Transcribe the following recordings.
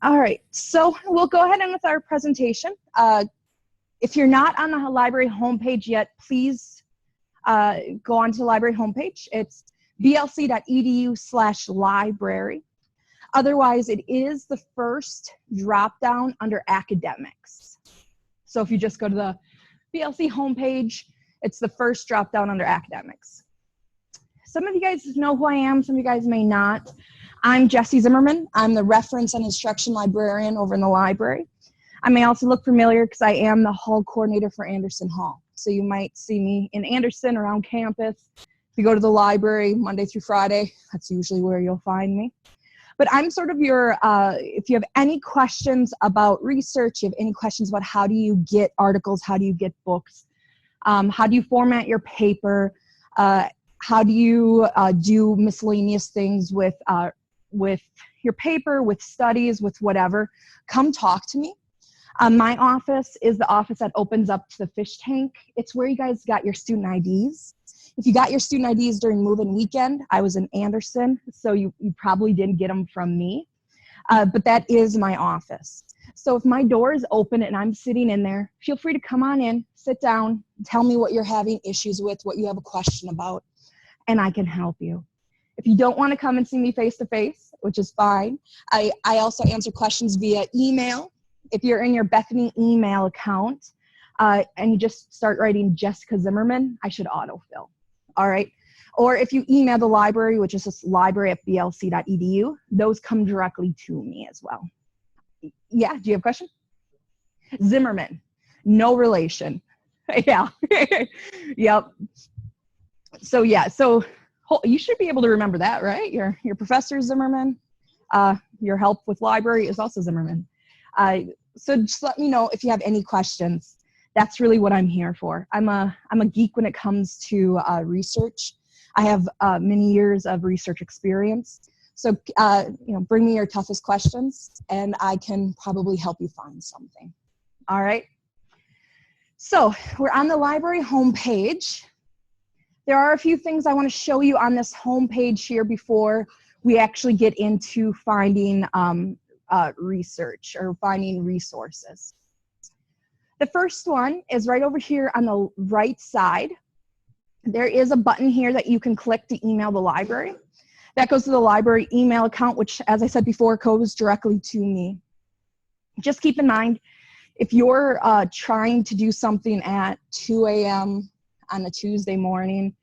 All right, so we'll go ahead and with our presentation. If you're not on the library homepage yet, please go onto the library homepage. It's blc.edu/library. Otherwise, it is the first drop down under academics. So if you just go to the BLC homepage, it's the first drop down under academics. Some of you guys know who I am, some of you guys may not. I'm Jessi Zimmerman. I'm the reference and instruction librarian over in the library. I may also look familiar because I am the hall coordinator for Anderson Hall. So you might see me in Anderson around campus. If you go to the library Monday through Friday, that's usually where you'll find me. But I'm sort of your, if you have any questions about research, you have any questions about how do you get articles, how do you get books, how do you format your paper, how do you do miscellaneous things with your paper, with studies, with whatever, come talk to me. My office is the office that opens up to the fish tank. It's where you guys got your student IDs. If you got your student IDs during move-in weekend, I was in Anderson, so you probably didn't get them from me, but that is my office. So if my door is open and I'm sitting in there, feel free to come on in, sit down, tell me what you're having issues with, what you have a question about, and I can help you. If you don't want to come and see me face-to-face, which is fine, I also answer questions via email. If you're in your Bethany email account and you just start writing Jessica Zimmerman, I should autofill. All right. Or if you email the library, which is just library@blc.edu, those come directly to me as well. Yeah, do you have a question? Zimmerman, no relation. Yeah. Yep. So yeah, so you should be able to remember that, right? Your professor Zimmerman, your help with library is also Zimmerman. So just let me know if you have any questions. That's really what I'm here for. I'm a geek when it comes to research. I have many years of research experience. So bring me your toughest questions and I can probably help you find something. All right. So we're on the library homepage. There are a few things I want to show you on this homepage here before we actually get into finding research or finding resources. The first one is right over here on the right side. There is a button here that you can click to email the library. That goes to the library email account, which, as I said before, goes directly to me. Just keep in mind, if you're trying to do something at 2 a.m. on a Tuesday morning,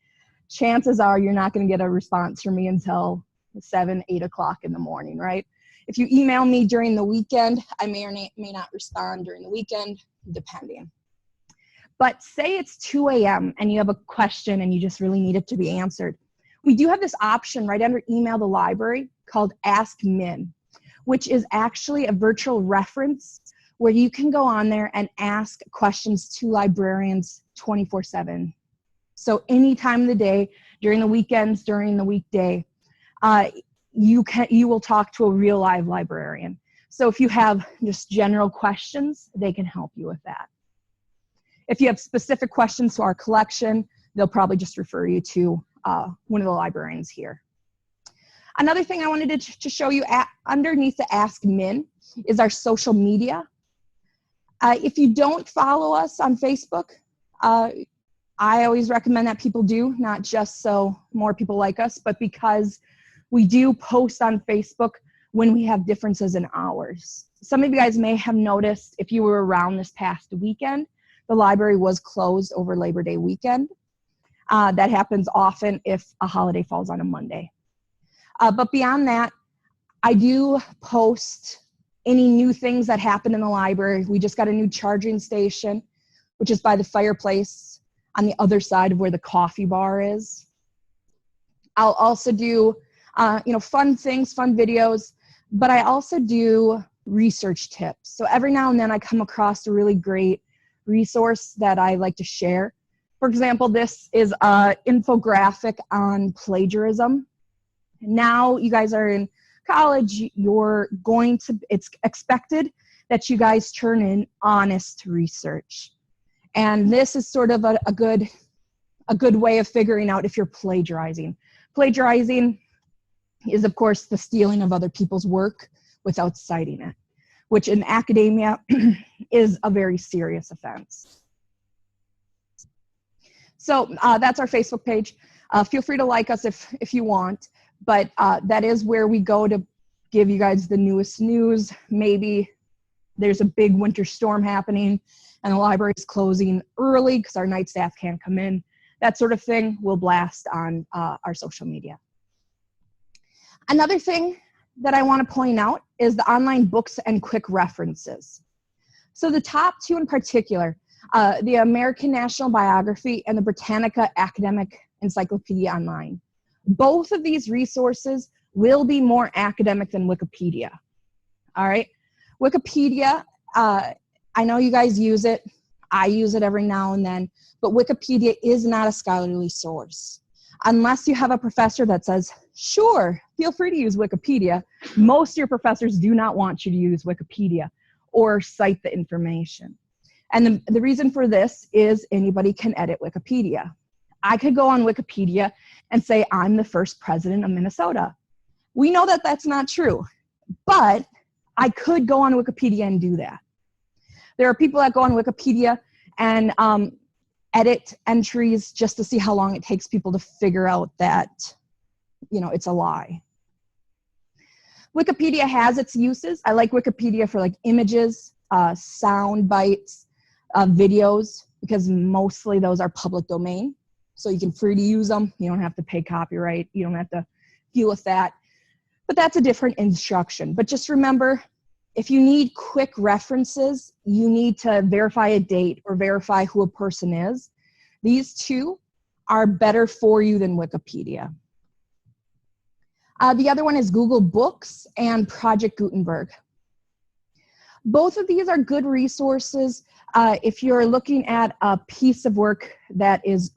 chances are you're not going to get a response from me until 7, 8 o'clock in the morning, right? If you email me during the weekend, I may or may not respond during the weekend, depending. But say it's 2 a.m. and you have a question and you just really need it to be answered. We do have this option right under email the library called Ask Min, which is actually a virtual reference where you can go on there and ask questions to librarians 24/7. So any time of the day, during the weekends, during the weekday, you will talk to a real live librarian. So if you have just general questions, they can help you with that. If you have specific questions to our collection, they'll probably just refer you to one of the librarians here. Another thing I wanted to show you underneath the Ask Min is our social media. If you don't follow us on Facebook, I always recommend that people do, not just so more people like us, but because we do post on Facebook when we have differences in hours. Some of you guys may have noticed if you were around this past weekend, the library was closed over Labor Day weekend. That happens often if a holiday falls on a Monday. But beyond that, I do post any new things that happen in the library. We just got a new charging station, which is by the fireplace on the other side of where the coffee bar is. I'll also do fun things, fun videos, but I also do research tips. So every now and then I come across a really great resource that I like to share. For example, this is an infographic on plagiarism. Now you guys are in college, it's expected that you guys turn in honest research. And this is sort of a good way of figuring out if you're plagiarizing. Plagiarizing is, of course, the stealing of other people's work without citing it. which in academia is a very serious offense. So that's our Facebook page. Feel free to like us if you want, but that is where we go to give you guys the newest news. Maybe there's a big winter storm happening and the library is closing early because our night staff can't come in. That sort of thing we'll blast on our social media. Another thing that I want to point out is the online books and quick references. So the top two in particular, the American National Biography and the Britannica Academic Encyclopedia Online. Both of these resources will be more academic than Wikipedia. All right, Wikipedia, I know you guys use it. I use it every now and then, but Wikipedia is not a scholarly source. Unless you have a professor that says, sure, feel free to use Wikipedia, most of your professors do not want you to use Wikipedia or cite the information. And the reason for this is anybody can edit Wikipedia. I could go on Wikipedia and say, I'm the first president of Minnesota. We know that that's not true, but I could go on Wikipedia and do that. There are people that go on Wikipedia and edit entries just to see how long it takes people to figure out that, you know, it's a lie. Wikipedia has its uses. I like Wikipedia for like images, sound bites, videos, because mostly those are public domain. So you can free to use them. You don't have to pay copyright. You don't have to deal with that. But that's a different instruction. But just remember, if you need quick references, you need to verify a date or verify who a person is. These two are better for you than Wikipedia. The other one is Google Books and Project Gutenberg. Both of these are good resources if you're looking at a piece of work that is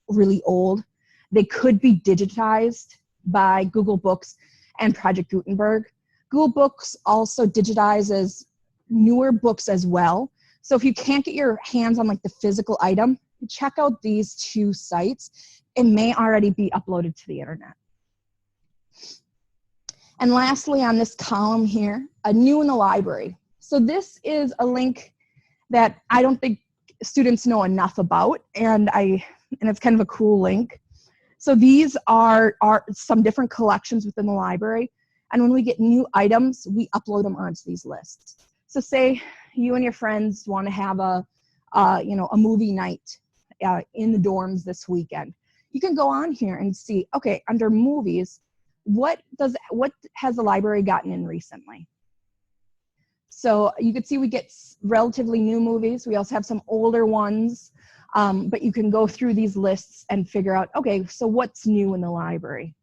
really old. They could be digitized by Google Books and Project Gutenberg. Google Books also digitizes newer books as well. So if you can't get your hands on like the physical item, check out these two sites. It may already be uploaded to the internet. And lastly, on this column here, a new in the library. So this is a link that I don't think students know enough about, and it's kind of a cool link. So these are some different collections within the library, and when we get new items, we upload them onto these lists. So say you and your friends want to have a movie night in the dorms this weekend. You can go on here and see, okay, under movies, what has the library gotten in recently? So you can see we get relatively new movies. We also have some older ones, but you can go through these lists and figure out, okay, so what's new in the library?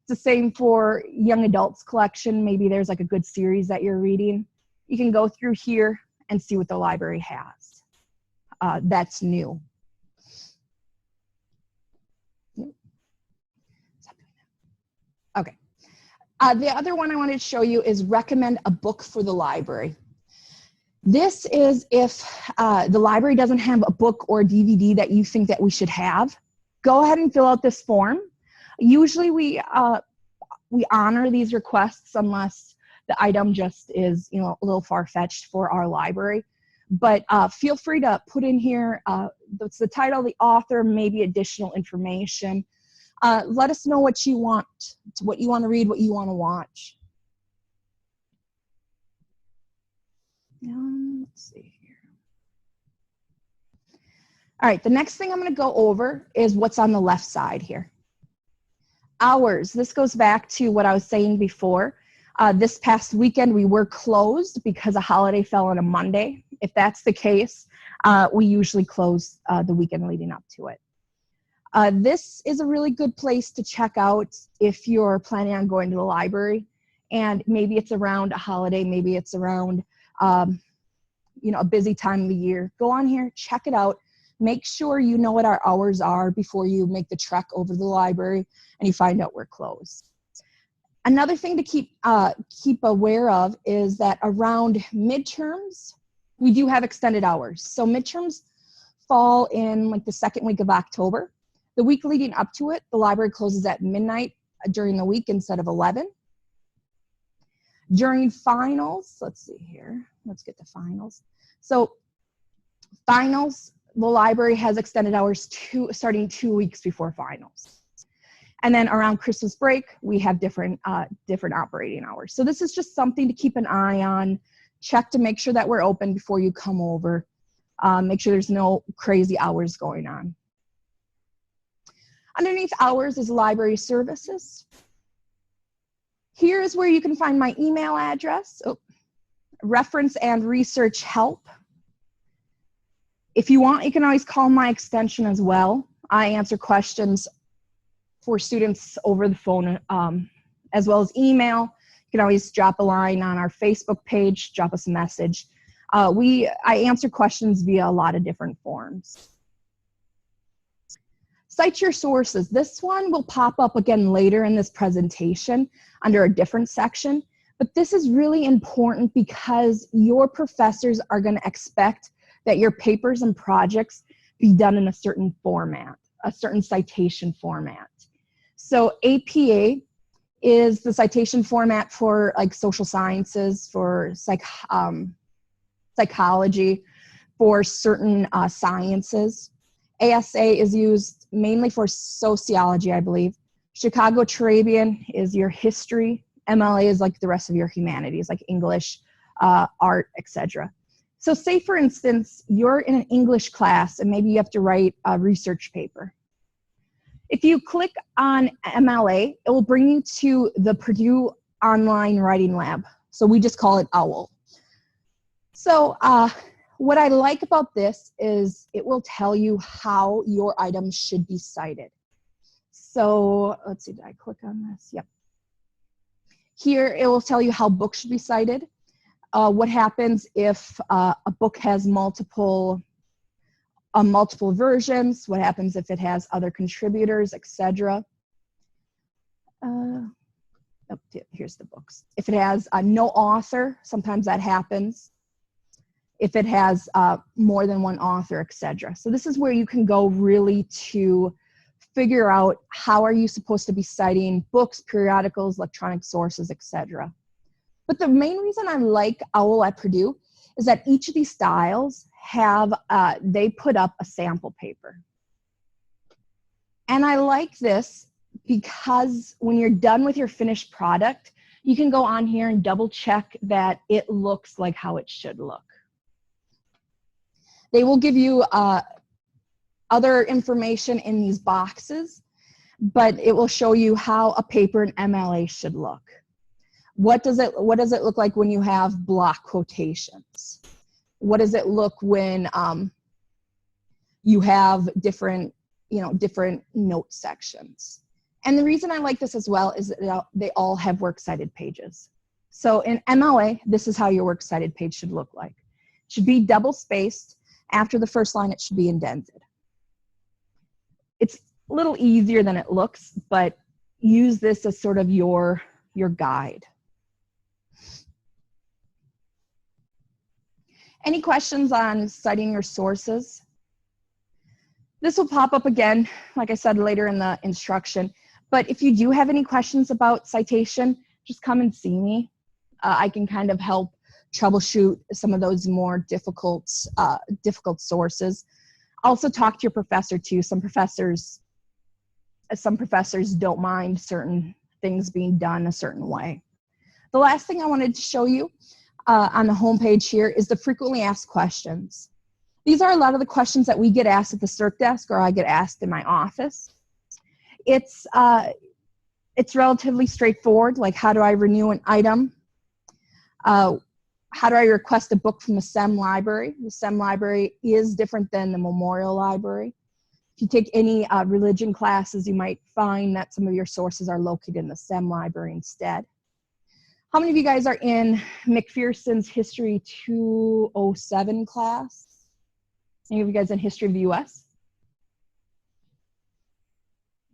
It's the same for young adults collection. Maybe there's like a good series that you're reading. You can go through here and see what the library has. That's new. Okay. The other one I wanted to show you is recommend a book for the library. This is if the library doesn't have a book or DVD that you think that we should have. Go ahead and fill out this form. Usually we honor these requests unless the item just is a little far-fetched for our library. But feel free to put in here the title, the author, maybe additional information. Let us know what you want to read, what you want to watch. Let's see here. All right, the next thing I'm going to go over is what's on the left side here. Hours. This goes back to what I was saying before. This past weekend, we were closed because a holiday fell on a Monday. If that's the case, we usually close the weekend leading up to it. This is a really good place to check out if you're planning on going to the library, and maybe it's around a holiday, maybe it's around a busy time of the year. Go on here, check it out. Make sure you know what our hours are before you make the trek over to the library and you find out we're closed. Another thing to keep aware of is that around midterms, we do have extended hours. So midterms fall in like the second week of October. The week leading up to it, the library closes at midnight during the week instead of 11. During finals, let's see here. Let's get to finals. So finals, the library has extended hours starting 2 weeks before finals. And then around Christmas break, we have different operating hours. So this is just something to keep an eye on. Check to make sure that we're open before you come over. Make sure there's no crazy hours going on. Underneath hours is library services. Here is where you can find my email address, reference and research help. If you want, you can always call my extension as well. I answer questions for students over the phone, as well as email. You can always drop a line on our Facebook page, drop us a message. I answer questions via a lot of different forms. Cite your sources. This one will pop up again later in this presentation under a different section, but this is really important because your professors are going to expect that your papers and projects be done in a certain format, a certain citation format. So APA is the citation format for like social sciences, for psychology, for certain sciences. ASA is used mainly for sociology, I believe. Chicago Tribune is your history. MLA is like the rest of your humanities, like English, art, etc. So say, for instance, you're in an English class and maybe you have to write a research paper. If you click on MLA, it will bring you to the Purdue Online Writing Lab. So we just call it OWL. So what I like about this is it will tell you how your items should be cited. So let's see, did I click on this? Yep. Here it will tell you how books should be cited. What happens if a book has multiple versions? What happens if it has other contributors, etc.? Here's the books. If it has no author, sometimes that happens. If it has more than one author, etc. So this is where you can go really to figure out how are you supposed to be citing books, periodicals, electronic sources, etc. But the main reason I like OWL at Purdue is that each of these styles have, they put up a sample paper. And I like this because when you're done with your finished product, you can go on here and double check that it looks like how it should look. They will give you other information in these boxes, but it will show you how a paper in MLA should look. What does it look like when you have block quotations? What does it look when you have different note sections? And the reason I like this as well is that they all have works cited pages. So in MLA, this is how your works cited page should look like. It should be double spaced. After the first line, it should be indented. It's a little easier than it looks, but use this as sort of your guide. Any questions on citing your sources? This will pop up again, like I said, later in the instruction. But if you do have any questions about citation, just come and see me. I can kind of help troubleshoot some of those more difficult sources. Also talk to your professor too. Some professors don't mind certain things being done a certain way. The last thing I wanted to show you on the homepage here is the frequently asked questions. These are a lot of the questions that we get asked at the CERC desk or I get asked in my office. It's relatively straightforward, like how do I renew an item? How do I request a book from the SEM library? The SEM library is different than the Memorial Library. If you take any religion classes, you might find that some of your sources are located in the SEM library instead. How many of you guys are in McPherson's History 207 class? Any of you guys in History of the US?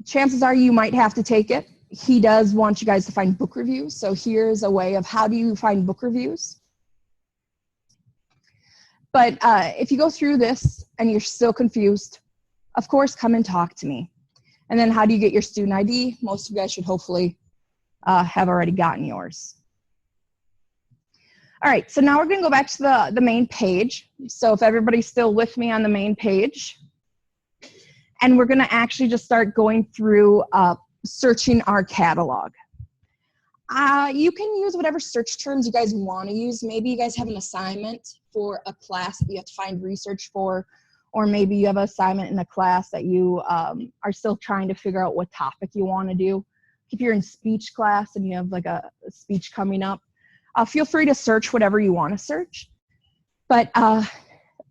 Chances are you might have to take it. He does want you guys to find book reviews. So here's a way of how do you find book reviews. But if you go through this and you're still confused, of course, come and talk to me. And then how do you get your student ID? Most of you guys should hopefully have already gotten yours. All right, so now we're going to go back to the main page. So if everybody's still with me on the main page, and we're going to actually just start going through searching our catalog. You can use whatever search terms you guys want to use. Maybe you guys have an assignment for a class that you have to find research for, or maybe you have an assignment in a class that you are still trying to figure out what topic you want to do. If you're in speech class and you have like a speech coming up, feel free to search whatever you want to search. But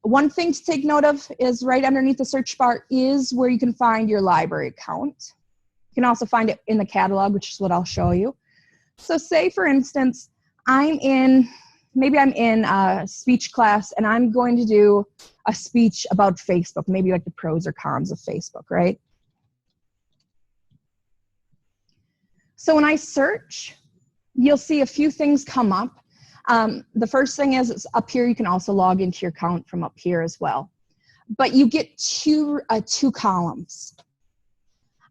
one thing to take note of is right underneath the search bar is where you can find your library account. You can also find it in the catalog, which is what I'll show you. So say, for instance, maybe I'm in a speech class and I'm going to do a speech about Facebook, maybe like the pros or cons of Facebook, right? So when I search, you'll see a few things come up. The first thing is up here, you can also log into your account from up here as well. But you get two columns.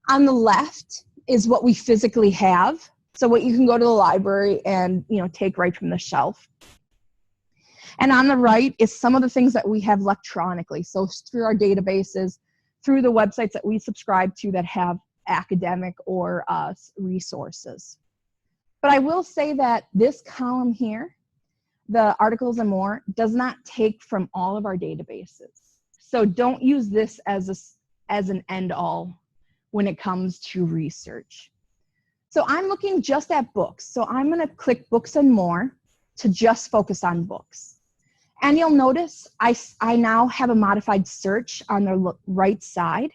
On the left is what we physically have. So what you can go to the library and take right from the shelf. And on the right is some of the things that we have electronically. So through our databases, through the websites that we subscribe to that have academic or resources. But I will say that this column here, the articles and more, does not take from all of our databases. So don't use this as an end-all when it comes to research. So I'm looking just at books. So I'm going to click Books and More to just focus on books. And you'll notice I now have a modified search on the right side.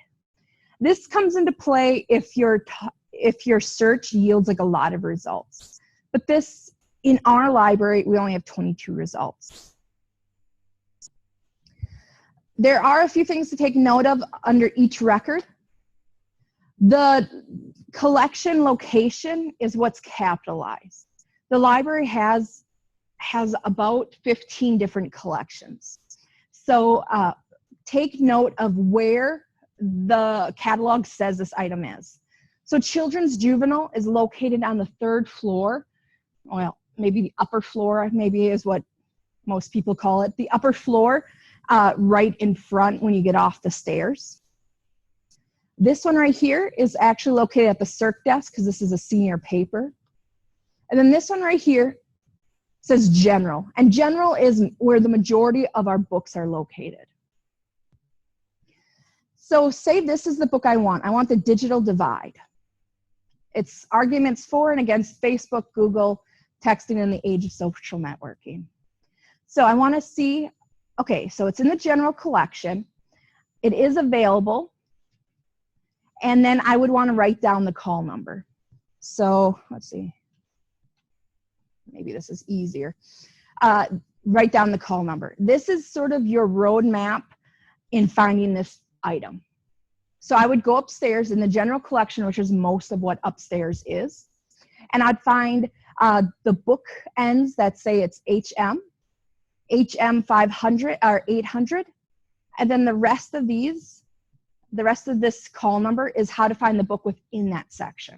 This comes into play if your search yields like a lot of results. But this, in our library, we only have 22 results. There are a few things to take note of under each record. The collection location is what's capitalized. The library has about 15 different collections. So take note of where the catalog says this item is. So children's juvenile is located on the 3rd floor. Well, maybe the upper floor, maybe is what most people call it. The upper floor, right in front when you get off the stairs. This one right here is actually located at the circ desk because this is a senior paper. And then this one right here says general. And general is where the majority of our books are located. So say this is the book I want. I want The Digital Divide. It's arguments for and against Facebook, Google, texting in the age of social networking. So I want to see, okay, so it's in the general collection. It is available. And then I would want to write down the call number. So let's see. Maybe this is easier. Write down the call number. This is sort of your roadmap in finding this item. So I would go upstairs in the general collection, which is most of what upstairs is. And I'd find the book ends that say it's HM 500 or 800. And then the rest of this call number is how to find the book within that section.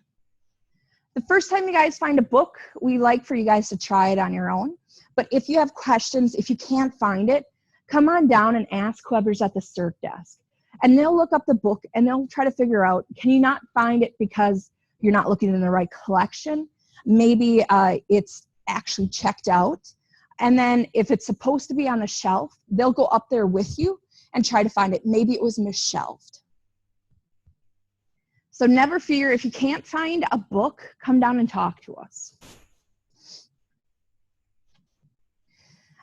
The first time you guys find a book, we like for you guys to try it on your own. But if you have questions, if you can't find it, come on down and ask whoever's at the circ desk. And they'll look up the book and they'll try to figure out, can you not find it because you're not looking in the right collection? Maybe it's actually checked out. And then if it's supposed to be on the shelf, they'll go up there with you and try to find it. Maybe it was misshelved. So never fear, if you can't find a book, come down and talk to us.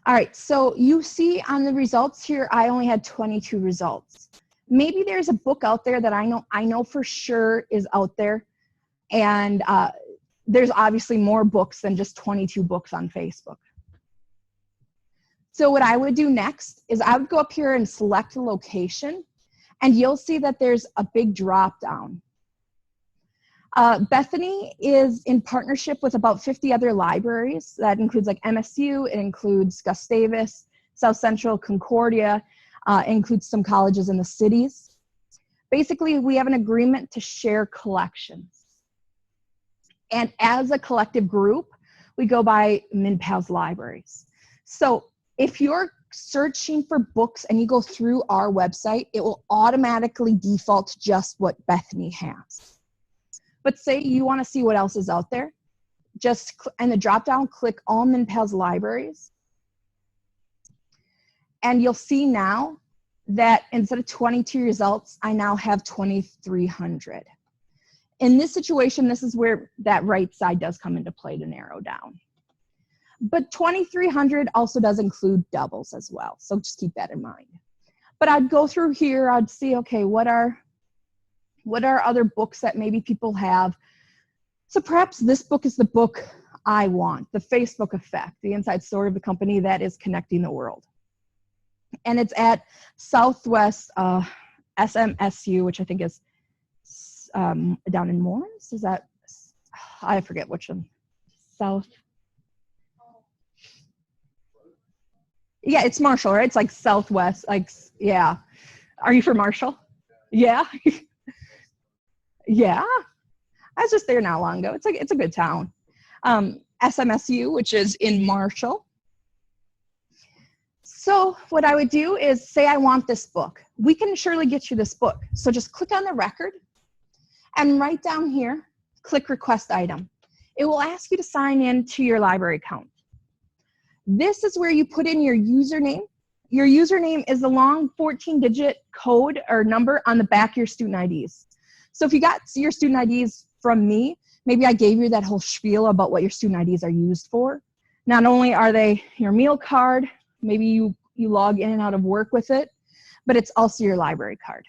All right, so you see on the results here, I only had 22 results. Maybe there's a book out there that I know for sure is out there. And there's obviously more books than just 22 books on Facebook. So what I would do next is I would go up here and select a location, and you'll see that there's a big drop down. Bethany is in partnership with about 50 other libraries. That includes like MSU, it includes Gustavus, South Central, Concordia, includes some colleges in the cities. Basically, we have an agreement to share collections. And as a collective group, we go by MinPal's libraries. So if you're searching for books and you go through our website, it will automatically default to just what Bethany has. But say you want to see what else is out there, just in the drop down, click all MinPAL's libraries. And you'll see now that instead of 22 results, I now have 2,300. In this situation, this is where that right side does come into play to narrow down. But 2,300 also does include doubles as well. So just keep that in mind. But I'd go through here, I'd see, okay, what are other books that maybe people have? So perhaps this book is the book I want, The Facebook Effect, the inside story of the company that is connecting the world. And it's at Southwest SMSU, which I think is down in Morris. Is that, I forget which one. South. Yeah, it's Marshall, right? It's like Southwest, like, yeah. Are you from Marshall? Yeah. Yeah. I was just there not long ago. It's a good town. SMSU, which is in Marshall. So what I would do is say I want this book. We can surely get you this book. So just click on the record and right down here, click request item. It will ask you to sign in to your library account. This is where you put in your username. Your username is the long 14-digit code or number on the back of your student IDs. So if you got your student IDs from me, maybe I gave you that whole spiel about what your student IDs are used for. Not only are they your meal card, maybe you log in and out of work with it, but it's also your library card.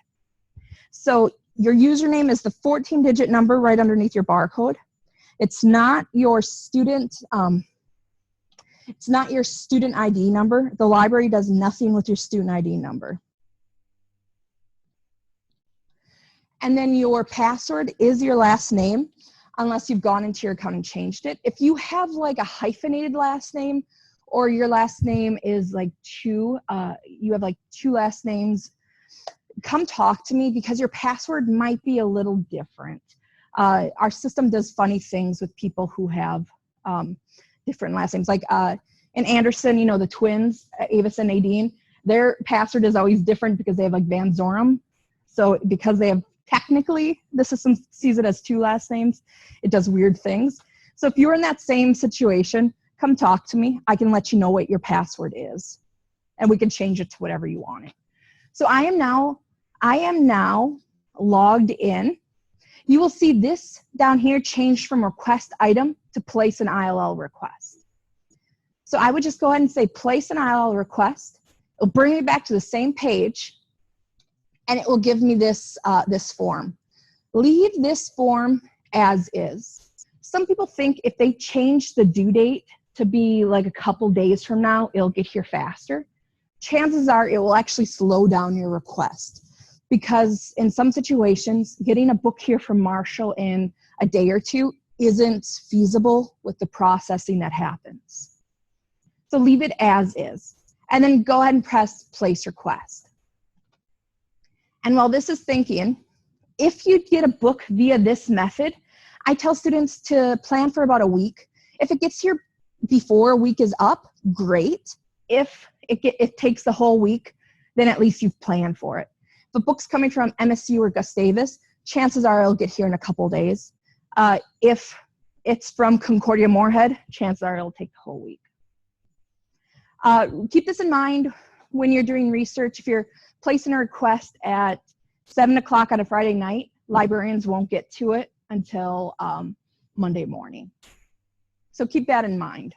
So your username is the 14-digit number right underneath your barcode. It's not your student ID number. The library does nothing with your student ID number. And then your password is your last name, unless you've gone into your account and changed it. If you have like a hyphenated last name, or your last name is like you have like two last names, come talk to me because your password might be a little different. Our system does funny things with people who have different last names. Like in Anderson, you know, the twins, Avis and Nadine, their password is always different because they have like Van Zorum. So because they have, technically, the system sees it as two last names, it does weird things. So if you're in that same situation, come talk to me. I can let you know what your password is, and we can change it to whatever you want it. So I am now logged in. You will see this down here changed from request item to place an ILL request. So I would just go ahead and say place an ILL request. It'll bring me back to the same page, and it will give me this, this form. Leave this form as is. Some people think if they change the due date to be like a couple days from now, it'll get here faster. Chances are it will actually slow down your request, because in some situations, getting a book here from Marshall in a day or two isn't feasible with the processing that happens. So leave it as is, and then go ahead and press place request. And while this is thinking, if you get a book via this method, I tell students to plan for about a week. If it gets here before a week is up, great. If it takes the whole week, then at least you've planned for it. If a book's coming from MSU or Gustavus, chances are it'll get here in a couple days. If it's from Concordia Moorhead, chances are it'll take the whole week. Keep this in mind when you're doing research. If you're placing a request at 7 o'clock on a Friday night, librarians won't get to it until Monday morning. So keep that in mind.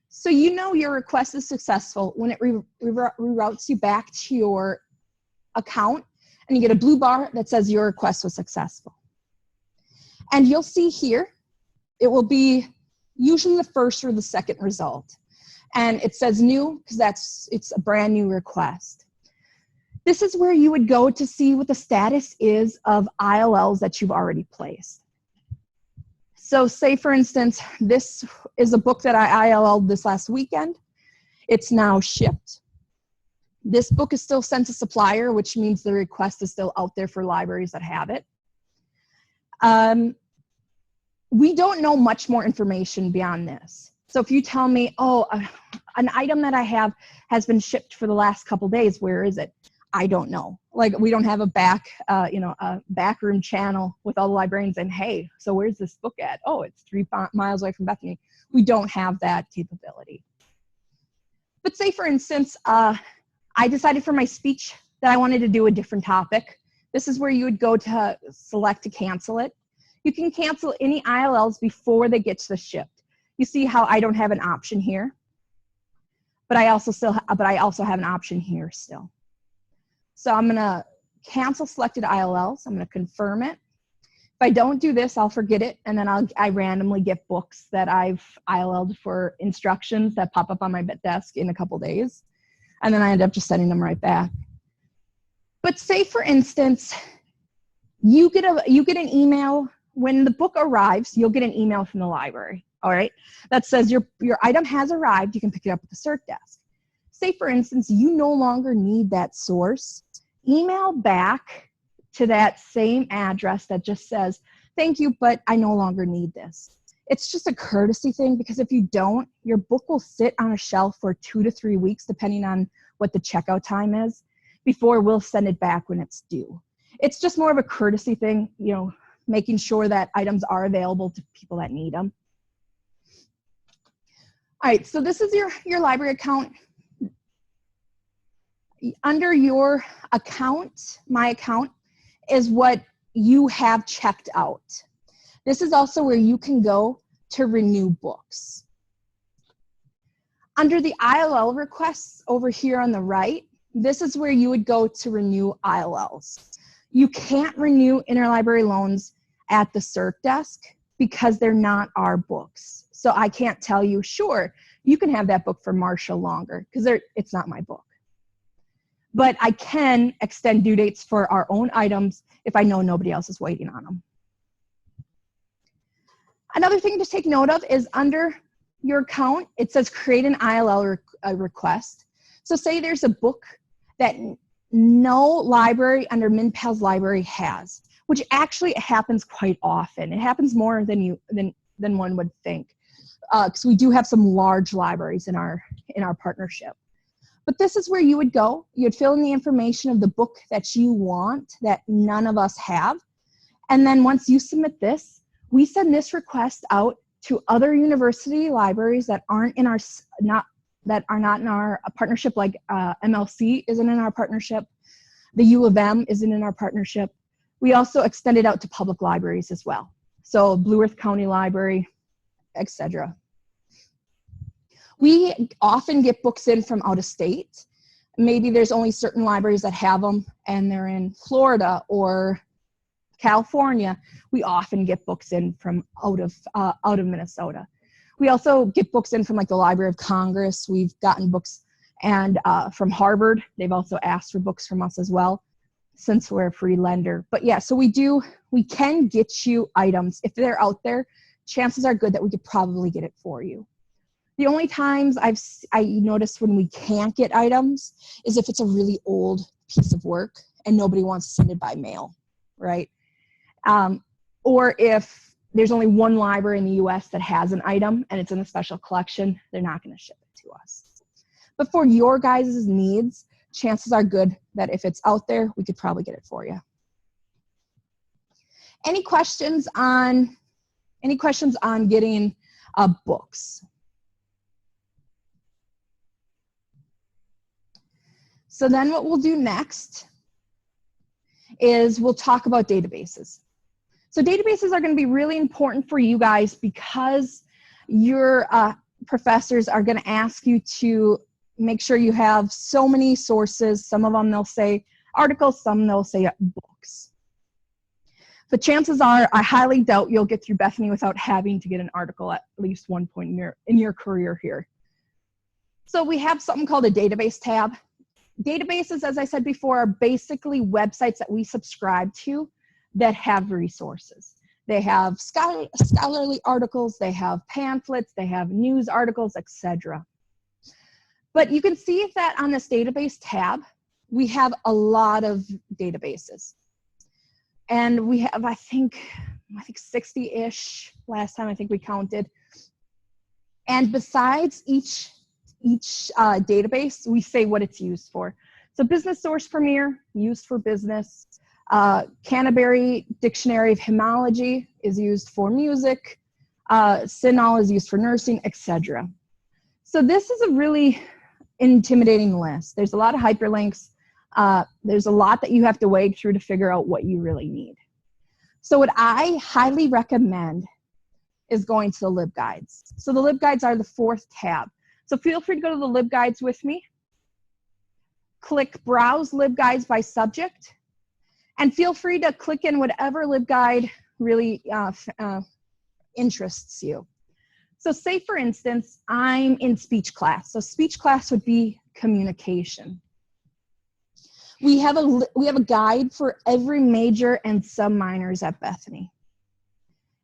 So you know your request is successful when it reroutes you back to your account, and you get a blue bar that says your request was successful. And you'll see here, it will be usually the first or the second result. And it says new because it's a brand new request. This is where you would go to see what the status is of ILLs that you've already placed. So say, for instance, this is a book that I ILL'd this last weekend. It's now shipped. This book is still sent to supplier, which means the request is still out there for libraries that have it. We don't know much more information beyond this. So if you tell me, oh, an item that I have has been shipped for the last couple days, where is it? I don't know. Like, we don't have a backroom channel with all the librarians and, hey, so where's this book at? Oh, it's 3 miles away from Bethany. We don't have that capability. But say, for instance, I decided for my speech that I wanted to do a different topic. This is where you would go to select to cancel it. You can cancel any ILLs before they get to the shipped. You see how I don't have an option here, but I also have an option here still. So I'm gonna cancel selected ILLs. I'm gonna confirm it. If I don't do this, I'll forget it, and then I randomly get books that I've ILL'd for instructions that pop up on my desk in a couple days, and then I end up just sending them right back. But say, for instance, you get an email when the book arrives. You'll get an email from the library. All right, that says your item has arrived. You can pick it up at the cert desk. Say, for instance, you no longer need that source. Email back to that same address that just says, thank you, but I no longer need this. It's just a courtesy thing, because if you don't, your book will sit on a shelf for 2 to 3 weeks, depending on what the checkout time is, before we'll send it back when it's due. It's just more of a courtesy thing, making sure that items are available to people that need them. All right, so this is your library account. Under your account, my account, is what you have checked out. This is also where you can go to renew books. Under the ILL requests over here on the right, this is where you would go to renew ILLs. You can't renew interlibrary loans at the cert desk because they're not our books. So I can't tell you, sure, you can have that book for Marcia longer, because it's not my book. But I can extend due dates for our own items if I know nobody else is waiting on them. Another thing to take note of is under your account, it says create an ILL request. So say there's a book that no library under MinPal's library has, which actually happens quite often. It happens more than one would think, because we do have some large libraries in our partnership. But this is where you would go. You'd fill in the information of the book that you want that none of us have. And then once you submit this, we send this request out to other university libraries that are not in our partnership, like MLC isn't in our partnership. The U of M isn't in our partnership. We also extend it out to public libraries as well. So Blue Earth County Library, etc. We often get books in from out of state. Maybe there's only certain libraries that have them, and they're in Florida or California. We often get books in from out of Minnesota. We also get books in from like the Library of Congress. We've gotten books and from Harvard. They've also asked for books from us as well, since we're a free lender. But yeah, so we can get you items. If they're out there, chances are good that we could probably get it for you. The only times I noticed when we can't get items is if it's a really old piece of work and nobody wants to send it by mail, right? Or if there's only one library in the US that has an item and it's in a special collection, they're not going to ship it to us. But for your guys' needs, chances are good that if it's out there, we could probably get it for you. Any questions on getting books? So then what we'll do next is we'll talk about databases. So databases are going to be really important for you guys because your professors are going to ask you to make sure you have so many sources. Some of them they'll say articles, some they'll say books. The chances are, I highly doubt you'll get through Bethany without having to get an article at least one point in your career here. So we have something called a database tab. Databases, as I said before, are basically websites that we subscribe to that have resources. They have scholarly articles, they have pamphlets, they have news articles, etc. But you can see that on this database tab, we have a lot of databases. And we have, I think 60-ish last time I think we counted. And besides each database, we say what it's used for. So Business Source Premier, used for business. Canterbury Dictionary of Hymnology is used for music. CINAHL is used for nursing, etc. So this is a really intimidating list. There's a lot of hyperlinks. There's a lot that you have to wade through to figure out what you really need. So what I highly recommend is going to the LibGuides. So the LibGuides are the 4th tab. So feel free to go to the LibGuides with me. Click Browse LibGuides by subject. And feel free to click in whatever LibGuide really interests you. So say, for instance, I'm in speech class. So speech class would be communication. We have a guide for every major and sub-minors at Bethany.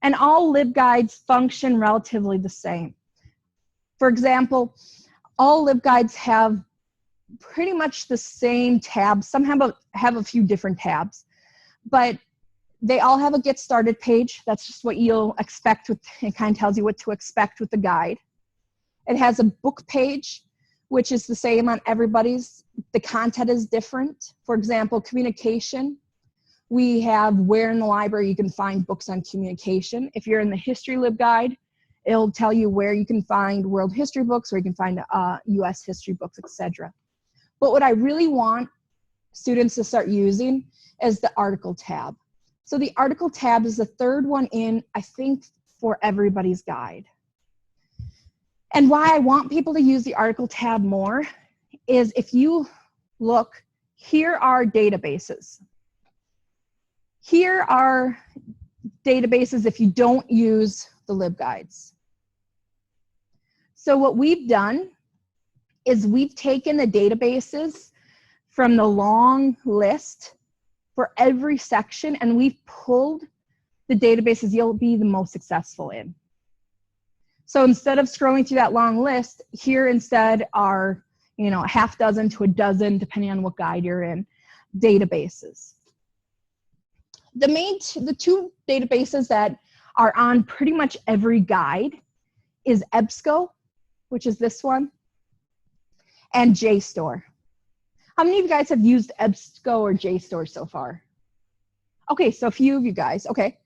And all LibGuides function relatively the same. For example, all LibGuides have pretty much the same tabs. Some have a few different tabs, but they all have a Get Started page. That's just what you'll expect. It kind of tells you what to expect with the guide. It has a book page, which is the same on everybody's. The content is different. For example, communication. We have where in the library you can find books on communication. If you're in the History LibGuide, it'll tell you where you can find world history books, where you can find US history books, etc. But what I really want students to start using is the article tab. So the article tab is the 3rd one in, I think, for everybody's guide. And why I want people to use the article tab more is if you look, here are databases. Here are databases if you don't use the LibGuides. So what we've done is we've taken the databases from the long list for every section, and we've pulled the databases you'll be the most successful in. So instead of scrolling through that long list, here instead are, a half dozen to a dozen, depending on what guide you're in, databases. The 2 databases that are on pretty much every guide is EBSCO, which is this one, and JSTOR. How many of you guys have used EBSCO or JSTOR so far? Okay, so a few of you guys, okay.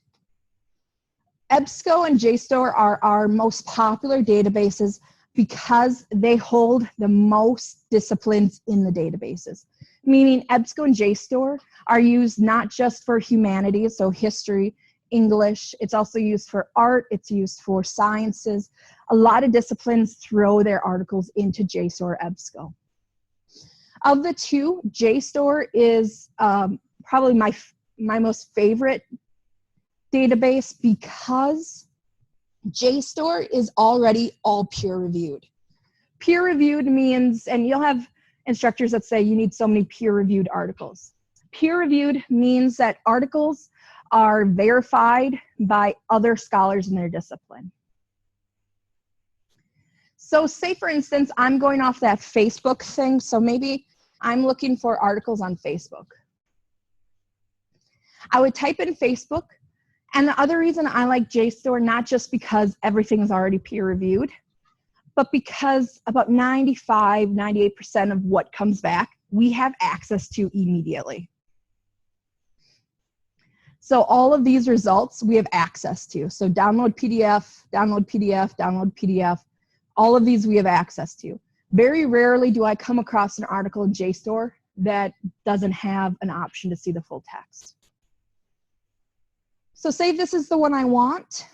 EBSCO and JSTOR are our most popular databases because they hold the most disciplines in the databases. Meaning EBSCO and JSTOR are used not just for humanities, so history, English, it's also used for art, it's used for sciences. A lot of disciplines throw their articles into JSTOR or EBSCO. Of the 2, JSTOR is probably my most favorite database because JSTOR is already all peer-reviewed. Peer-reviewed means, and you'll have instructors that say you need so many peer-reviewed articles. Peer-reviewed means that articles are verified by other scholars in their discipline. So say, for instance, I'm going off that Facebook thing, so maybe I'm looking for articles on Facebook. I would type in Facebook, and the other reason I like JSTOR, not just because everything is already peer-reviewed, but because about 95, 98% of what comes back, we have access to immediately. So all of these results we have access to. So download PDF, download PDF, download PDF, all of these we have access to. Very rarely do I come across an article in JSTOR that doesn't have an option to see the full text. So say this is the one I want.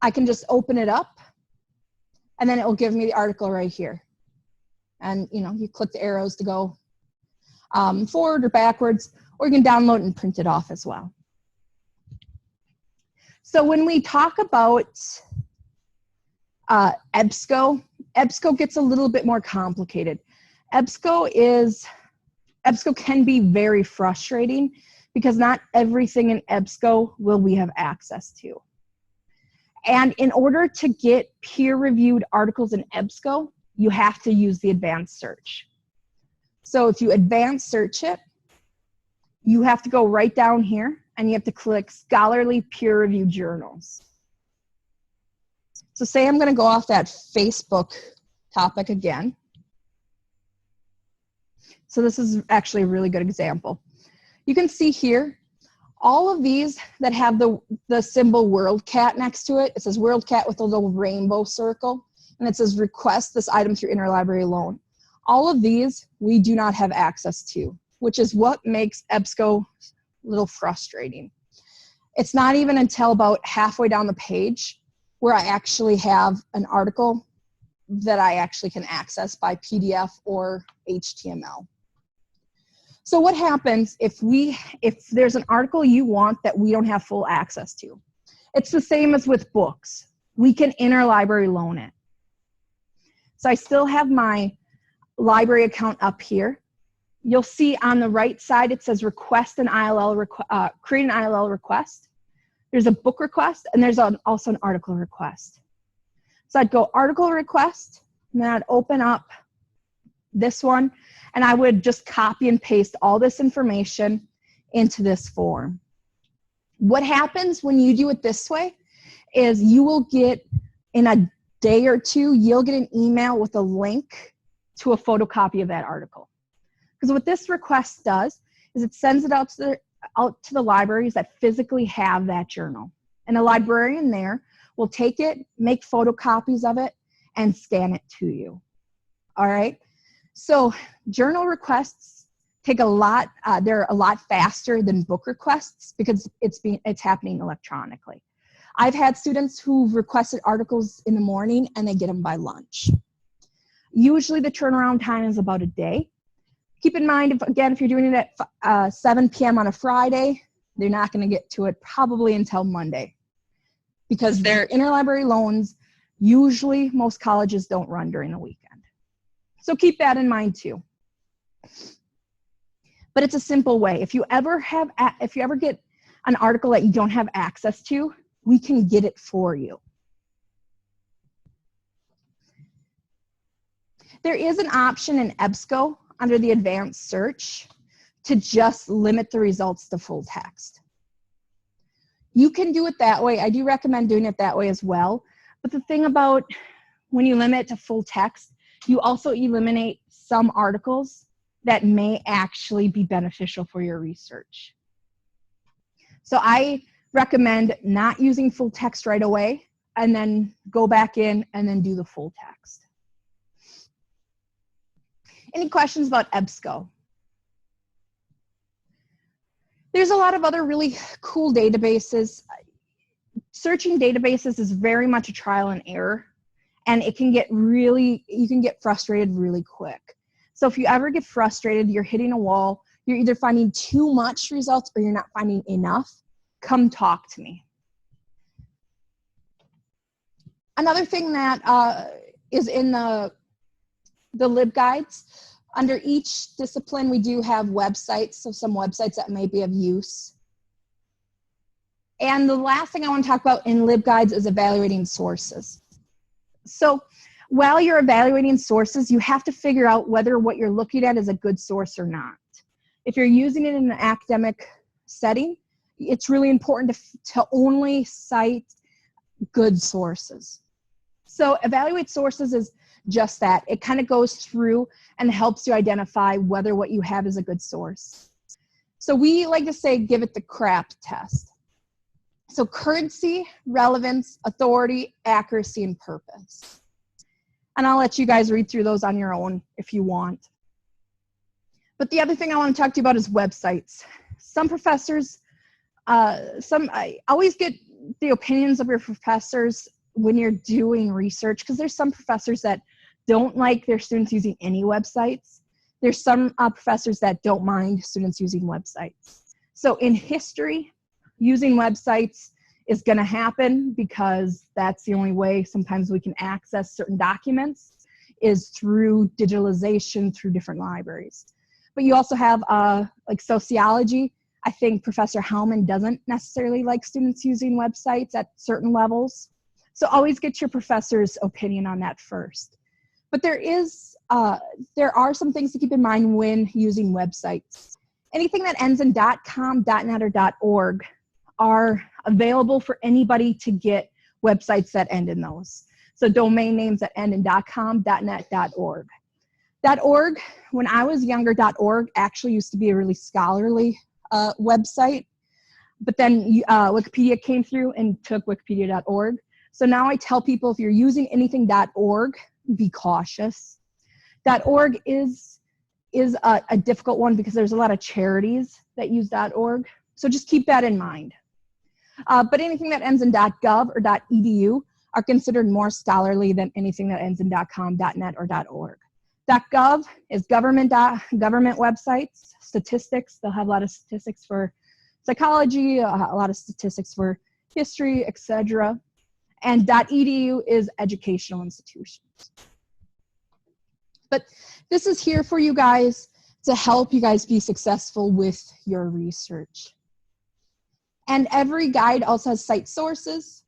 I can just open it up, and then it will give me the article right here. And you click the arrows to go forward or backwards, or you can download and print it off as well. So when we talk about EBSCO, EBSCO gets a little bit more complicated. EBSCO can be very frustrating because not everything in EBSCO will we have access to. And in order to get peer-reviewed articles in EBSCO, you have to use the advanced search. So if you advanced search it, you have to go right down here and you have to click scholarly peer-reviewed journals. So say I'm going to go off that Facebook topic again. So this is actually a really good example. You can see here, all of these that have the symbol WorldCat next to it. It says WorldCat with a little rainbow circle, and it says request this item through interlibrary loan. All of these we do not have access to, which is what makes EBSCO a little frustrating. It's not even until about halfway down the page where I actually have an article that I actually can access by PDF or HTML. So what happens if there's an article you want that we don't have full access to? It's the same as with books. We can interlibrary loan it. So I still have my library account up here. You'll see on the right side it says request an ILL, create an ILL request. There's a book request, and there's also an article request. So I'd go article request, and then I'd open up this one, and I would just copy and paste all this information into this form. What happens when you do it this way is you will get, in a day or two, you'll get an email with a link to a photocopy of that article. Because what this request does is it sends it out to the libraries that physically have that journal. And a librarian there will take it, make photocopies of it, and scan it to you. All right? So journal requests take a lot, they're a lot faster than book requests because it's happening electronically. I've had students who've requested articles in the morning and they get them by lunch. Usually the turnaround time is about a day. Keep in mind, if you're doing it at 7 p.m. on a Friday, they're not going to get to it probably until Monday. Because their interlibrary loans, usually most colleges don't run during the weekend. So keep that in mind too. But it's a simple way. If you ever get an article that you don't have access to, we can get it for you. There is an option in EBSCO under the advanced search to just limit the results to full text. You can do it that way. I do recommend doing it that way as well. But the thing about when you limit to full text, you also eliminate some articles that may actually be beneficial for your research. So I recommend not using full text right away and then go back in and then do the full text. Any questions about EBSCO? There's a lot of other really cool databases. Searching databases is very much a trial and error, and you can get frustrated really quick. So if you ever get frustrated, you're hitting a wall, you're either finding too much results or you're not finding enough, come talk to me. Another thing that is in the LibGuides, under each discipline, we do have websites, so some websites that may be of use. And the last thing I want to talk about in LibGuides is evaluating sources. So while you're evaluating sources, you have to figure out whether what you're looking at is a good source or not. If you're using it in an academic setting, it's really important to only cite good sources. So evaluate sources is just that. It kind of goes through and helps you identify whether what you have is a good source. So we like to say, give it the CRAP test. So currency, relevance, authority, accuracy, and purpose. And I'll let you guys read through those on your own if you want. But the other thing I want to talk to you about is websites. Some professors, I always get the opinions of your professors when you're doing research, because there's some professors that don't like their students using any websites. There's some professors that don't mind students using websites. So in history, using websites is going to happen because that's the only way sometimes we can access certain documents is through digitalization through different libraries. But you also have like sociology. I think Professor Hellman doesn't necessarily like students using websites at certain levels. So always get your professor's opinion on that first. But there are some things to keep in mind when using websites. Anything that ends in .com, .net, or .org are available for anybody to get websites that end in those. So domain names that end in .com, .net, .org. .org, when I was younger, .org actually used to be a really scholarly website, but then Wikipedia came through and took wikipedia.org. So now I tell people if you're using anything .org, be cautious. .org is a difficult one because there's a lot of charities that use .org. So just keep that in mind. But anything that ends in .gov or .edu are considered more scholarly than anything that ends in .com, .net, or .org. .gov is government websites, statistics. They'll have a lot of statistics for psychology, a lot of statistics for history, etc. And .edu is educational institutions. But this is here for you guys to help you guys be successful with your research. And every guide also has cite sources.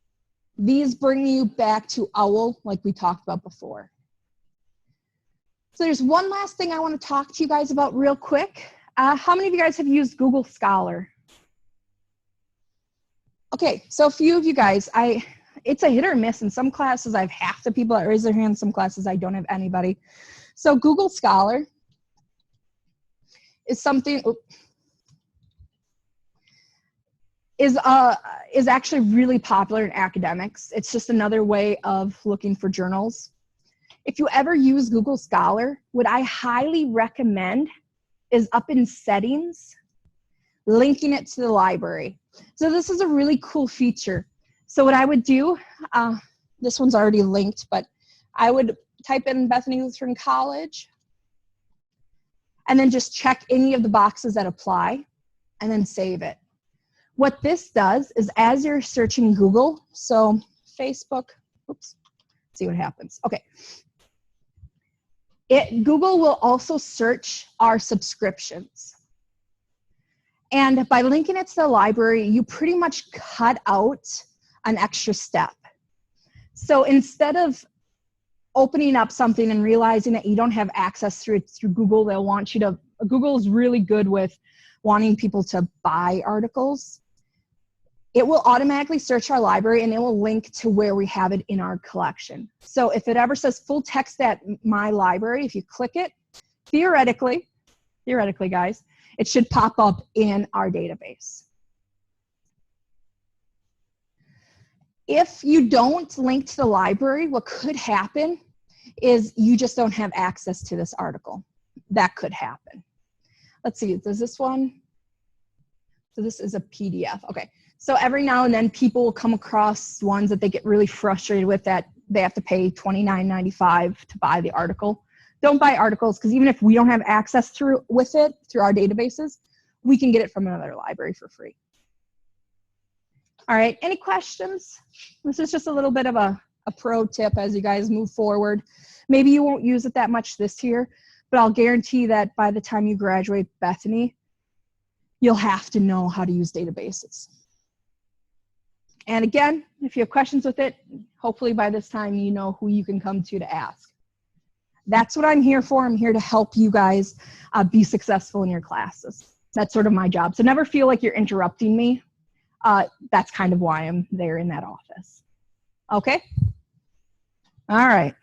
These bring you back to OWL, like we talked about before. So there's one last thing I want to talk to you guys about real quick. How many of you guys have used Google Scholar? Okay, so a few of you guys, it's a hit or miss. In some classes, I have half the people that raise their hand. Some classes, I don't have anybody. So Google Scholar is something, is actually really popular in academics. It's just another way of looking for journals. If you ever use Google Scholar, what I highly recommend is up in settings, linking it to the library. So this is a really cool feature. So what I would do, this one's already linked, but I would type in Bethany Lutheran College and then just check any of the boxes that apply and then save it. What this does is as you're searching Google, so Facebook, oops, see what happens. Okay. Google will also search our subscriptions. And by linking it to the library, you pretty much cut out an extra step. So instead of opening up something and realizing that you don't have access through Google, they'll want you to, Google is really good with wanting people to buy articles. It will automatically search our library and it will link to where we have it in our collection. So if it ever says full text at my library, if you click it, theoretically guys, it should pop up in our database. If you don't link to the library, what could happen is you just don't have access to this article. That could happen. Let's see, does this one? So this is a PDF, okay. So every now and then people will come across ones that they get really frustrated with that they have to pay $29.95 to buy the article. Don't buy articles because even if we don't have access through our databases, we can get it from another library for free. All right, any questions? This is just a little bit of a pro tip as you guys move forward. Maybe you won't use it that much this year, but I'll guarantee that by the time you graduate Bethany, you'll have to know how to use databases. And again, if you have questions with it, hopefully by this time you know who you can come to ask. That's what I'm here for. I'm here to help you guys be successful in your classes. That's sort of my job. So never feel like you're interrupting me. That's kind of why I'm there in that office. Okay? All right.